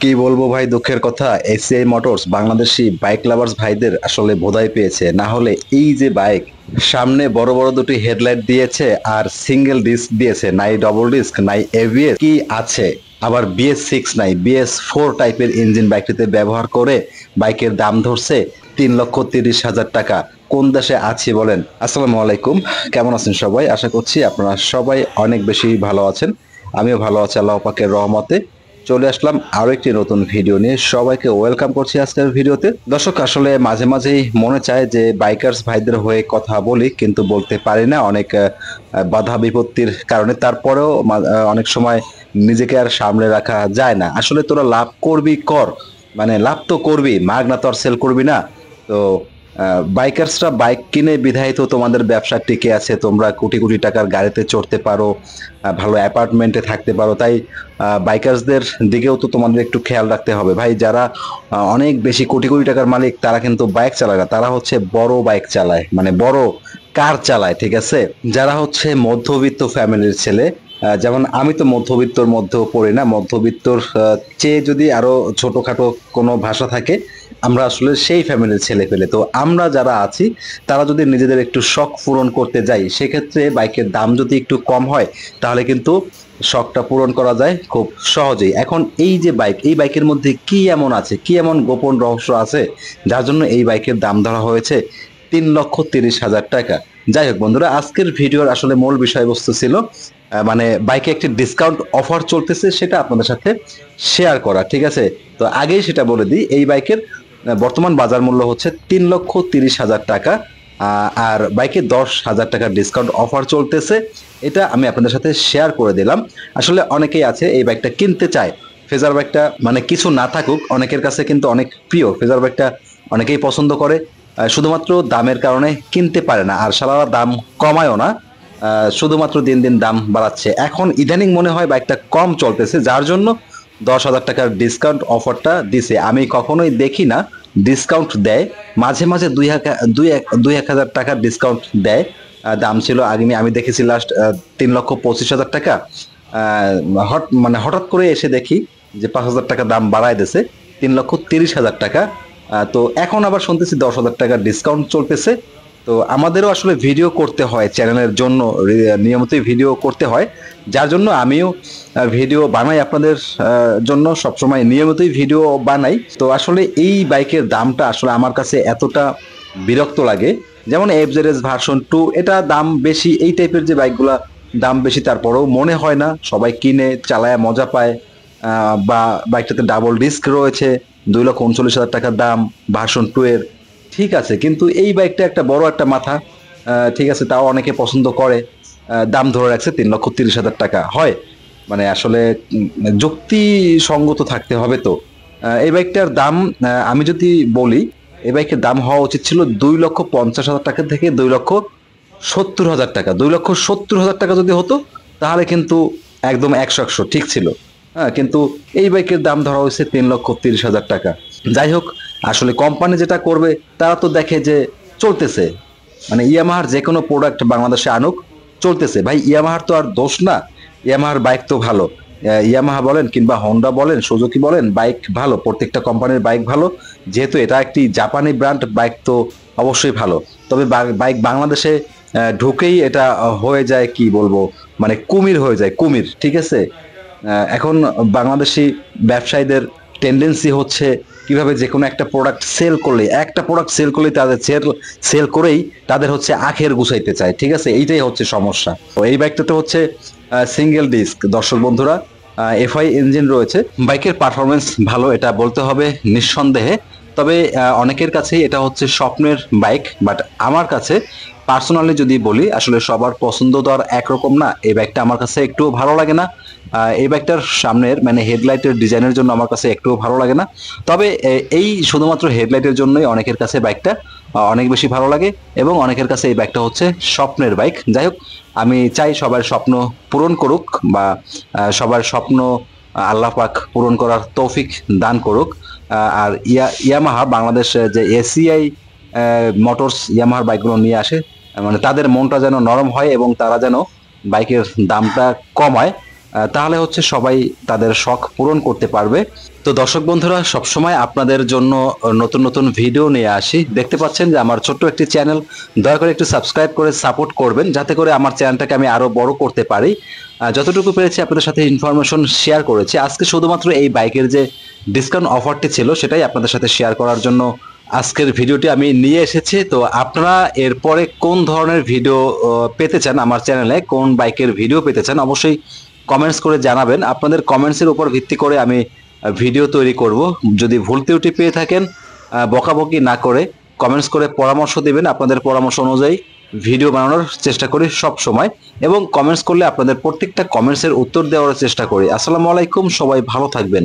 কি বলবো ভাই, দুঃখের কথা, ACI motors Bangladeshi bike lovers ভাইদের আসলে বোধাই পেয়েছে। না হলে এই যে বাইক, সামনে বড় বড় দুটি হেডলাইট দিয়েছে আর সিঙ্গেল ডিস্ক দিয়েছে, নাই ডবল ডিস্ক, নাই এবিএস, কি আছে আবার বিএস 6 নাই, বিএস 4 টাইপের ইঞ্জিন বাইকটিতে ব্যবহার করে বাইকের দাম ধরছে 3,30,000 টাকা। কোন দেশে আছি বলেন? আসসালামু আলাইকুম, কেমন আছেন সবাই? আশা করছি আপনারা সবাই অনেক বেশি ভালো আছেন। আমিও ভালো আছি আল্লাহ পাকের রহমতে। চলে আসলাম আরো একটি নতুন ভিডিও নিয়ে, সবাইকে ওয়েলকাম করছি আজকের ভিডিওতে। দর্শক, আসলে মাঝে মাঝেই মনে চায় যে বাইকার্স ভাইদের হয়ে কথা বলি, কিন্তু বলতে পারি না, অনেক বাধা বিপত্তির কারণে। তারপরেও অনেক সময় নিজেকে আর সামলে রাখা যায় না। আসলে তোরা লাভ করবি কর, মানে লাভ তো করবি, মাগনা তো আর সেল করবি না। তো বাইকার্সরা বাইক কিনে বিধায় তো তোমাদের ব্যবসা টিকে আছে, তোমরা কোটি কোটি টাকার গাড়িতে চড়তে পারো, ভালো অ্যাপার্টমেন্টে থাকতে পারো। তাই বাইকার্সদের দিকেও তো তোমাদের একটু খেয়াল রাখতে হবে ভাই। যারা অনেক বেশি কোটি কোটি টাকার মালিক, তারা কিন্তু বাইক চালায় না, তারা হচ্ছে বড় বাইক চালায়, মানে বড় কার চালায়, ঠিক আছে? যারা হচ্ছে মধ্যবিত্ত ফ্যামিলির ছেলে, যেমন আমি তো মধ্যবিত্তর মধ্যেও পড়ি না, মধ্যবিত্তর চেয়ে যদি আরো ছোটখাটো কোনো ভাষা থাকে, আমরা আসলে সেই ফ্যামিলির ছেলে পেলে। তো আমরা যারা আছি, তারা যদি নিজেদের একটু শখ পূরণ করতে যাই, সেক্ষেত্রে বাইকের দাম যদি একটু কম হয়, তাহলে কিন্তু শখটা পূরণ করা যায় খুব সহজেই। এখন এই যে বাইক, এই বাইকের মধ্যে কি এমন আছে, কি এমন গোপন রহস্য আছে, যার জন্য এই বাইকের দাম ধরা হয়েছে 3,30,000 টাকা। যাই হোক বন্ধুরা, আজকের ভিডিওর আসলে মূল বিষয়বস্তু ছিল মানে বাইকে একটি ডিসকাউন্ট অফার চলতেছে, সেটা আপনাদের সাথে শেয়ার করা, ঠিক আছে? তো আগেই সেটা বলে দিই, এই বাইকের বর্তমান বাজার মূল্য হচ্ছে 3,30,000 টাকা। আর বাইকে 10,000 টাকার ডিসকাউন্ট অফার চলতেছে, এটা আমি আপনাদের সাথে শেয়ার করে দিলাম। আসলে অনেকেই আছে এই বাইকটা কিনতে চায়, ফেজার বাইকটা, মানে কিছু না থাকুক, অনেকের কাছে কিন্তু অনেক প্রিয় ফেজার বাইকটা, অনেকেই পছন্দ করে, শুধুমাত্র দামের কারণে কিনতে পারে না, আর সারা দাম কমায়ও না, শুধুমাত্র দিন দিন দাম বাড়াচ্ছে। এখন ইদানিং মনে হয় বাইকটা কম চলতেছে, যার জন্য 10,000 টাকার ডিসকাউন্ট অফারটা দিছে। আমি কখনোই দেখি না ডিসকাউন্ট দেয়, মাঝে মাঝে 2,000 টাকার ডিসকাউন্ট দেয়। দাম ছিল আগে, আমি দেখেছি লাস্ট 3,25,000 টাকা। মানে হঠাৎ করে এসে দেখি যে 5,000 টাকা দাম বাড়ায় দিছে, 3,30,000 টাকা। তো এখন আবার শুনতেছি 10,000 টাকা ডিসকাউন্ট চলতেছে। তো আমাদেরও আসলে ভিডিও করতে হয় চ্যানেলের জন্য, নিয়মিতই ভিডিও করতে হয়, যার জন্য আমিও ভিডিও বানাই আপনাদের জন্য, সবসময় নিয়মিতই ভিডিও বানাই। তো আসলে এই বাইকের দামটা আসলে আমার কাছে এতটা বিরক্ত লাগে। যেমন এফজেডএস ভার্সন 2, এটা দাম বেশি, এই টাইপের যে বাইকগুলা দাম বেশি, তারপরেও মনে হয় না সবাই কিনে চালায় মজা পায়। বা বাইকটাতে ডাবল ডিস্ক রয়েছে, 2,39,000 টাকার দাম ভার্সন 2 এর, ঠিক আছে, কিন্তু এই বাইকটা একটা বড় একটা মাথা, ঠিক আছে, তাও অনেকে পছন্দ করে, দাম ধরে রাখছে 3,30,000 টাকা। হয় মানে আসলে যুক্তিসঙ্গত থাকতে হবে। তো এই বাইকটার দাম, আমি যদি বলি, এই বাইকের দাম হওয়া উচিত ছিল 2,50,000 টাকা থেকে 2,70,000 টাকা। 2,70,000 টাকা যদি হতো, তাহলে কিন্তু একদম 100 ঠিক ছিল। হ্যাঁ, কিন্তু এই বাইকের দাম ধরা হয়েছে 3,30,000 টাকা। যাই হোক, আসলে কোম্পানি যেটা করবে, তারা তো দেখে যে চলতেছে, মানে ইয়ামাহার যে কোনো প্রোডাক্ট বাংলাদেশে আনুক, চলতেছে ভাই, ইয়ামাহার তো আর দোষ না, ইয়ামাহার বাইক তো ভালো। ইয়ামাহা বলেন কিংবা হোন্ডা বলেন, সুজুকি বলেন, বাইক ভালো, প্রত্যেকটা কোম্পানির বাইক ভালো। যেহেতু এটা একটি জাপানি ব্র্যান্ড বাইক, তো অবশ্যই ভালো। তবে বাইক বাংলাদেশে ঢুকেই এটা হয়ে যায়, কি বলবো, মানে কুমির হয়ে যায়, কুমির, ঠিক আছে? এখন বাংলাদেশি ব্যবসায়ীদের টেন্ডেন্সি হচ্ছে কিভাবে যে কোনো একটা প্রোডাক্ট সেল করলে, একটা প্রোডাক্ট সেল করলে তাদের সেল করেই তাদের হচ্ছে আখের গুছাইতে চায়, ঠিক আছে? এইটাই হচ্ছে সমস্যা। তো এই বাইকটাতে হচ্ছে সিঙ্গেল ডিস্ক, দর্শক বন্ধুরা, এফআই ইঞ্জিন রয়েছে। বাইকের পারফরমেন্স ভালো, এটা বলতে হবে নিঃসন্দেহে। তবে অনেকের কাছেই এটা হচ্ছে স্বপ্নের বাইক, বাট আমার কাছে পার্সোনালি যদি বলি, আসলে সবার পছন্দ তো আর একরকম না। এই বাইকটা আমার কাছে একটুও ভালো লাগে না। এই বাইকটার সামনের মানে হেডলাইটের ডিজাইনের জন্য আমার কাছে একটুও ভালো লাগে না। তবে এই শুধুমাত্র হেডলাইটের জন্যই অনেকের কাছে বাইকটা অনেক বেশি ভালো লাগে, এবং অনেকের কাছে এই বাইকটা হচ্ছে স্বপ্নের বাইক। যাই হোক, আমি চাই সবার স্বপ্ন পূরণ করুক, বা সবার স্বপ্ন আল্লাহ পাক পূরণ করার তৌফিক দান করুক। আর ইয়ামাহা বাংলাদেশ যে এসিআই মোটরস ইয়ামাহার বাইকগুলো নিয়ে আসে, মানে তাদের মনটা যেন নরম হয় এবং তারা যেন বাইকের দামটা কমায়। তাহলে হচ্ছে সবাই তাদের শখ পূরণ করতে পারবে। তো দর্শক বন্ধুরা, সবসময় আপনাদের জন্য নতুন নতুন ভিডিও নিয়ে আসি। দেখতে পাচ্ছেন যে আমার ছোট্ট একটি চ্যানেল, দয়া করে একটু সাবস্ক্রাইব করে সাপোর্ট করবেন, যাতে করে আমার চ্যানেলটাকে আমি আরো বড় করতে পারি। যতটুকু পেরেছি আপনাদের সাথে ইনফরমেশন শেয়ার করেছি। আজকে শুধুমাত্র এই বাইকের যে ডিসকাউন্ট অফারটি ছিল সেটাই আপনাদের সাথে শেয়ার করার জন্য আজকের ভিডিওটি আমি নিয়ে এসেছি। তো আপনারা এরপরে কোন ধরনের ভিডিও পেতে চান, আমার চ্যানেলে কোন বাইকের ভিডিও পেতে চান, অবশ্যই কমেন্টস করে জানাবেন। আপনাদের কমেন্টসের উপর ভিত্তি করে আমি ভিডিও তৈরি করব। যদি ভুল ত্রুটি পেয়ে থাকেন, বকাবকি না করে কমেন্টস করে পরামর্শ দিবেন। আপনাদের পরামর্শ অনুযায়ী ভিডিও বানানোর চেষ্টা করি সব সময়, এবং কমেন্টস করলে আপনাদের প্রত্যেকটা কমেন্টসের উত্তর দেওয়ার চেষ্টা করি। আসসালামু আলাইকুম, সবাই ভালো থাকবেন।